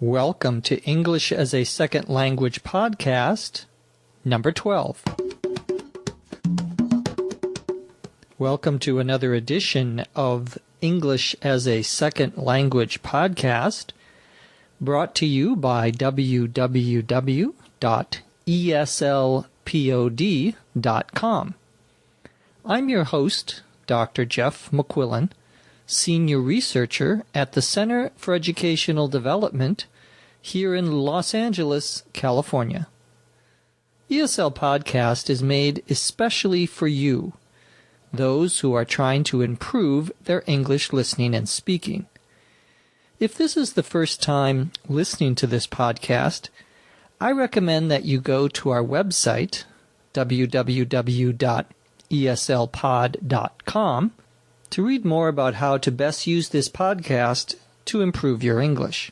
Welcome to English as a Second Language podcast, number 12. Welcome to another edition of English as a Second Language podcast, brought to you by www.eslpod.com. I'm your host, Dr. Jeff McQuillan, Senior Researcher at the Center for Educational Development here in Los Angeles, California. ESL Podcast is made especially for you, those who are trying to improve their English listening and speaking. If this is the first time listening to this podcast, I recommend that you go to our website, www.eslpod.com, to read more about how to best use this podcast to improve your English.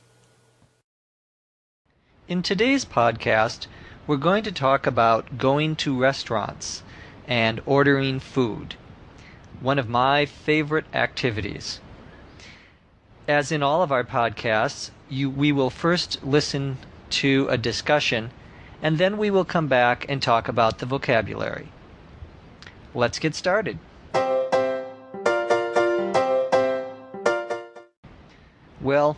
In today's podcast, we're going to talk about going to restaurants and ordering food, one of my favorite activities. As in all of our podcasts, we will first listen to a discussion, and then we will come back and talk about the vocabulary. Let's get started. Well,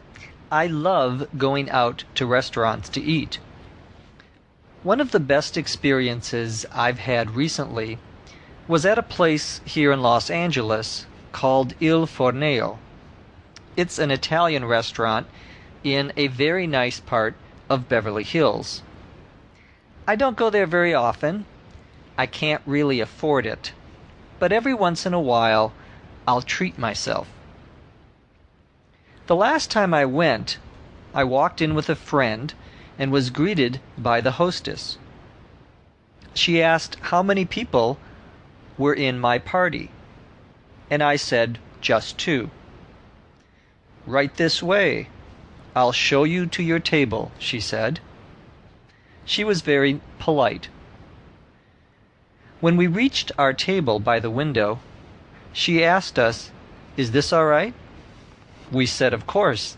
I love going out to restaurants to eat. One of the best experiences I've had recently was at a place here in Los Angeles called Il Fornaio. It's an Italian restaurant in a very nice part of Beverly Hills. I don't go there very often. I can't really afford it. But every once in a while, I'll treat myself. The last time I went, I walked in with a friend and was greeted by the hostess. She asked how many people were in my party, and I said, just 2. Right this way. I'll show you to your table, she said. She was very polite. When we reached our table by the window, she asked us, "Is this all right?" We said, "Of course."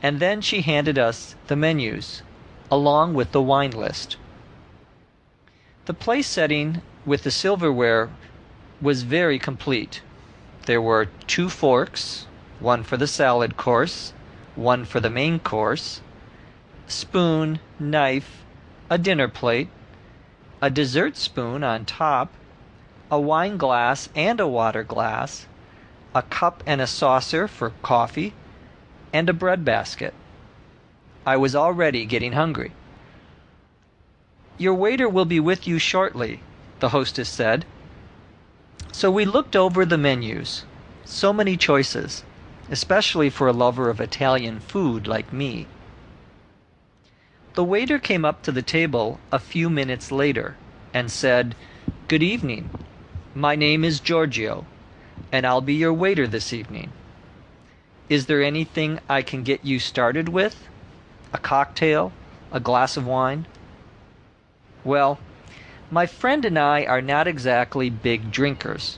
And then she handed us the menus, along with the wine list. The place setting with the silverware was very complete. There were 2 forks, one for the salad course, one for the main course, spoon, knife, a dinner plate, a dessert spoon on top, a wine glass and a water glass, a cup and a saucer for coffee, and a bread basket. I was already getting hungry. "Your waiter will be with you shortly," the hostess said. So we looked over the menus. So many choices, especially for a lover of Italian food like me. The waiter came up to the table a few minutes later and said, "Good evening. My name is Giorgio, and I'll be your waiter this evening. Is there anything I can get you started with? A cocktail? A glass of wine?" Well, my friend and I are not exactly big drinkers,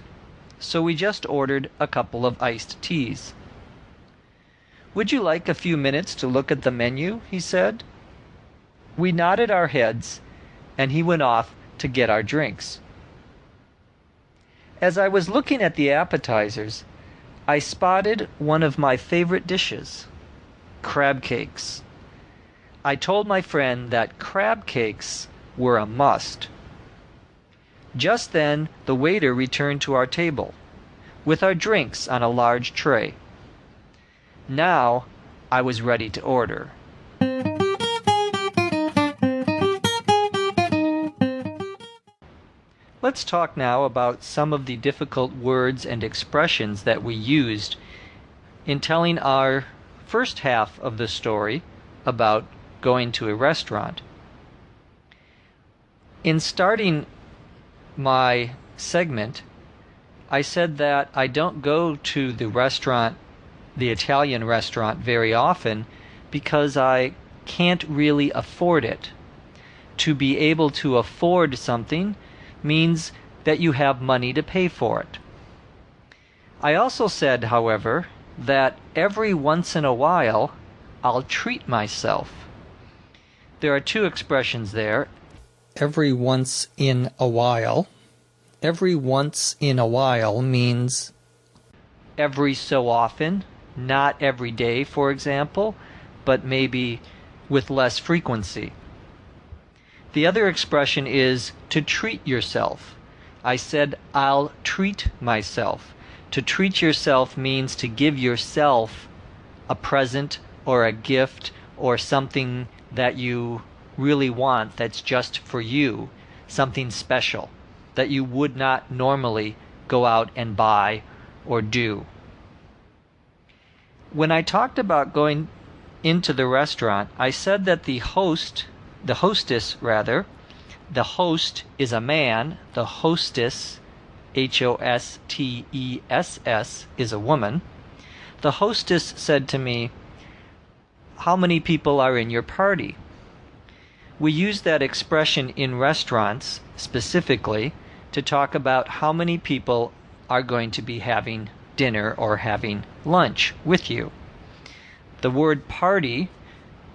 so we just ordered a couple of iced teas. "Would you like a few minutes to look at the menu?" he said. We nodded our heads, and he went off to get our drinks. As I was looking at the appetizers, I spotted one of my favorite dishes, crab cakes. I told my friend that crab cakes were a must. Just then, the waiter returned to our table, with our drinks on a large tray. Now, I was ready to order. Let's talk now about some of the difficult words and expressions that we used in telling our first half of the story about going to a restaurant. In starting my segment, I said that I don't go to the Italian restaurant very often because I can't really afford it. To be able to afford something means that you have money to pay for it. I also said, however, that every once in a while I'll treat myself. There are two expressions there. Every once in a while. Every once in a while means every so often, not every day, for example, but maybe with less frequency. The other expression is to treat yourself. I said, I'll treat myself. To treat yourself means to give yourself a present or a gift or something that you really want that's just for you, something special that you would not normally go out and buy or do. When I talked about going into the restaurant, I said that the host is a man, the hostess, Hostess, is a woman. The hostess said to me, "How many people are in your party?" We use that expression in restaurants specifically to talk about how many people are going to be having dinner or having lunch with you. The word party,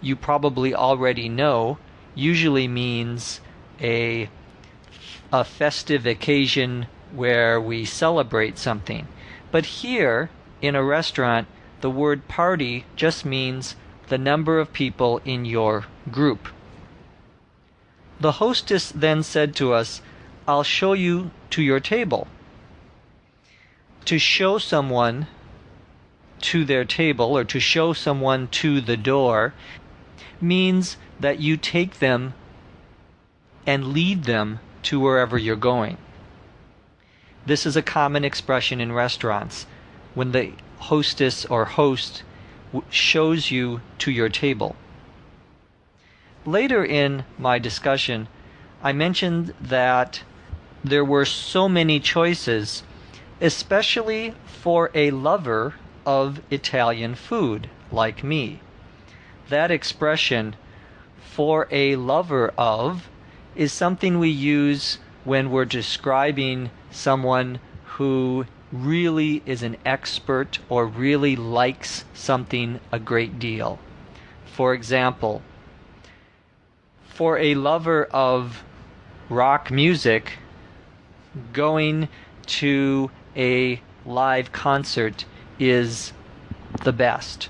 you probably already know, usually means a festive occasion where we celebrate something. But here, in a restaurant, the word party just means the number of people in your group. The hostess then said to us, "I'll show you to your table." To show someone to their table or to show someone to the door means that you take them and lead them to wherever you're going. This is a common expression in restaurants when the hostess or host shows you to your table. Later in my discussion, I mentioned that there were so many choices, especially for a lover of Italian food like me. That expression, "for a lover of," is something we use when we're describing someone who really is an expert or really likes something a great deal. For example, for a lover of rock music, going to a live concert is the best.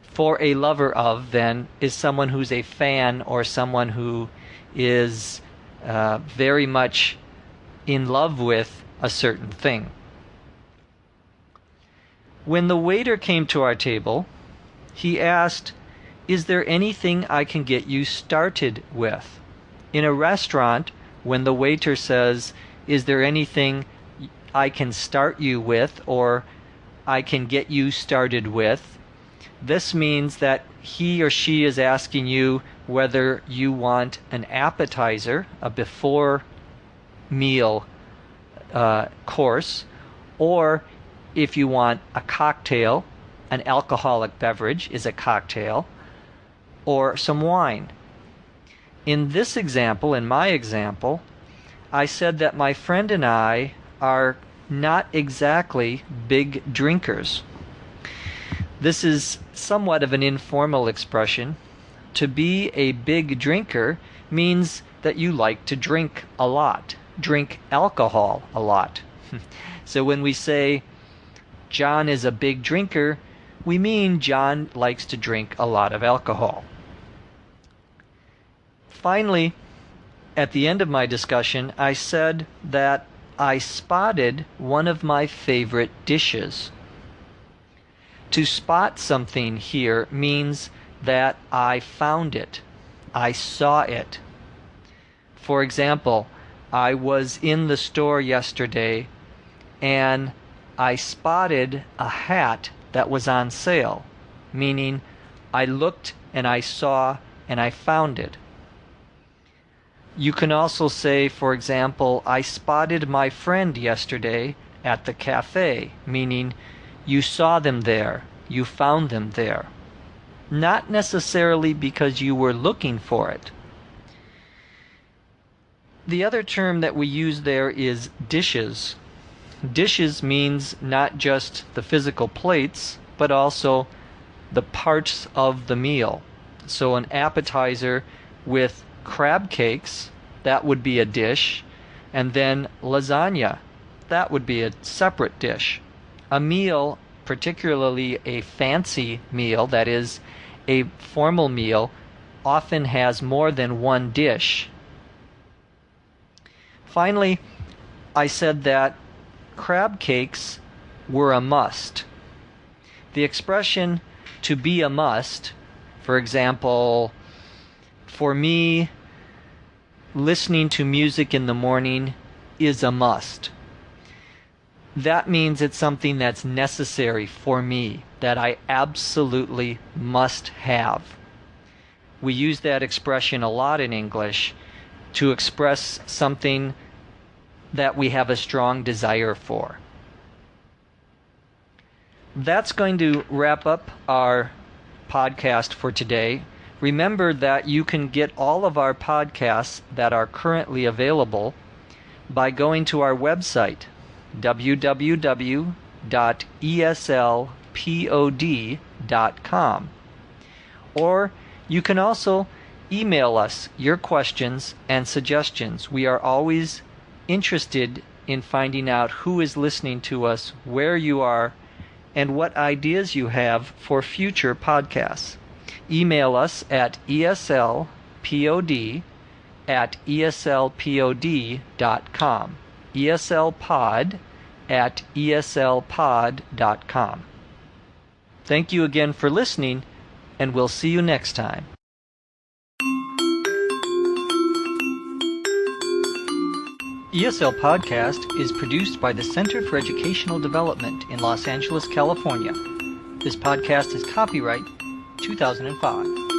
For a lover of, then, is someone who's a fan or someone who is very much in love with a certain thing. When the waiter came to our table, he asked, "Is there anything I can get you started with?" In a restaurant, when the waiter says, "Is there anything I can start you with," or "I can get you started with," this means that he or she is asking you whether you want an appetizer, a before meal course, or if you want a cocktail, an alcoholic beverage is a cocktail, or some wine. In this example, in my example, I said that my friend and I are not exactly big drinkers. This is somewhat of an informal expression. To be a big drinker means that you like to drink a lot, drink alcohol a lot. So when we say John is a big drinker, we mean John likes to drink a lot of alcohol. Finally, at the end of my discussion, I said that I spotted one of my favorite dishes. To spot something here means that I found it. I saw it. For example, I was in the store yesterday and I spotted a hat that was on sale, meaning I looked and I saw and I found it. You can also say, for example, I spotted my friend yesterday at the cafe, meaning you saw them there, you found them there. Not necessarily because you were looking for it. The other term that we use there is dishes. Dishes means not just the physical plates, but also the parts of the meal. So an appetizer with crab cakes, that would be a dish, and then lasagna, that would be a separate dish. A meal, particularly a fancy meal, that is, a formal meal, often has more than one dish. Finally, I said that crab cakes were a must. The expression to be a must, for example, for me, listening to music in the morning is a must. That means it's something that's necessary for me, that I absolutely must have. We use that expression a lot in English to express something that we have a strong desire for. That's going to wrap up our podcast for today. Remember that you can get all of our podcasts that are currently available by going to our website, www.eslpod.com. Or you can also email us your questions and suggestions. We are always interested in finding out who is listening to us, where you are, and what ideas you have for future podcasts. Email us at eslpod@eslpod.com. eslpod@eslpod.com. Thank you again for listening, and we'll see you next time. ESL Podcast is produced by the Center for Educational Development in Los Angeles, California. This podcast is copyright 2005.